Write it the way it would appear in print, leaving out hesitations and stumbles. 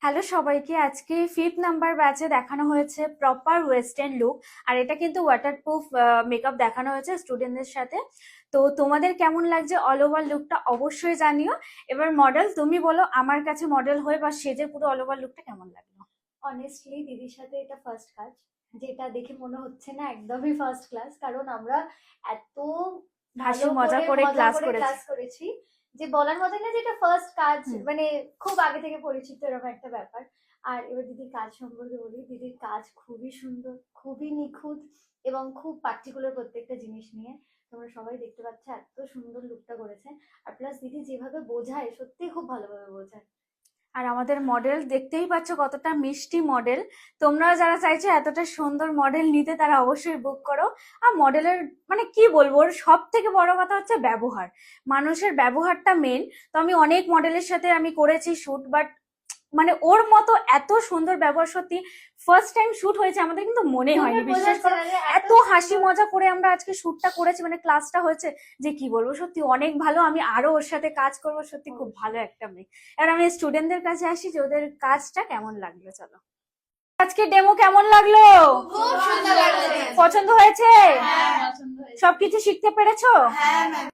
Hello সবাইকে, আজকে 5th number ব্যাচে দেখানো হয়েছে প্রপার ওয়েস্টার্ন লুক। আর এটা কিন্তু ওয়াটারপ্রুফ মেকআপ দেখানো হয়েছে স্টুডেন্টদের সাথে। তো তোমাদের কেমন লাগছে অল ওভার লুকটা অবশ্যই জানিও। এবার মডেল তুমি বলো, আমার কাছে মডেল হয়ে বা সেজে পুরো অল ওভার লুকটা কেমন লাগলো? অনেস্টলি দিদির সাথে এটা ফার্স্ট কাজ, যেটা দেখে মনে হচ্ছে না একদমই ফার্স্ট ক্লাস, কারণ আমরা এত হাসি ভালো মজা করে করে মজা ক্লাস করে করেছি। ক্লাস করেছি যে বলার মতো না, যেটা ফার্স্ট কাজ, হুম। মানে খুব আগে থেকে পরিচিত এরকম একটা ব্যাপার। আর এবার দিদির কাজ সম্পর্কে বলি, দিদির কাজ খুবই সুন্দর, খুবই নিখুঁত এবং খুব পার্টিকুলার প্রত্যেকটা জিনিস নিয়ে। তোমরা সবাই দেখতে পাচ্ছ এত সুন্দর লুকটা করেছে। আর প্লাস দিদি যেভাবে বোঝায় সত্যি খুব ভালোভাবে বোঝায়। আর আমাদের মডেল দেখতেই পাচ্ছ কতটা মিষ্টি মডেল। তোমরা যারা চাইছো এতটা সুন্দর মডেল নিতে, তারা অবশ্যই বুক করো। আর মডেলের মানে কি বলবো, ওর সব থেকে বড় কথা হচ্ছে ব্যবহার। মানুষের ব্যবহারটা মেন। তো আমি অনেক মডেলের সাথে আমি করেছি শুট, বাট মানে ওর মতো এত সুন্দর ব্যবহার সত্যি ফার্স্ট টাইম শুট হয়েছে আমাদের, কিন্তু মনে হয়নি, বিশ্বাস করো। এত হাসি মজা করে আমরা আজকে শুটটা করেছি, মানে ক্লাসটা হয়েছে, যে কি বলবো, সত্যি অনেক ভালো। আমি আরো ওর সাথে কাজ করবো, সত্যি খুব ভালো একটা মেয়ে। এবার আমি স্টুডেন্টদের কাছে আসি যে ওদের কাজটা কেমন লাগলো। চলো, আজকে ডেমো কেমন লাগলো? খুব সুন্দর লাগছে। পছন্দ হয়েছে? হ্যাঁ, পছন্দ হয়েছে। সবকিছু শিখতে পেরেছো? হ্যাঁ ম্যাম।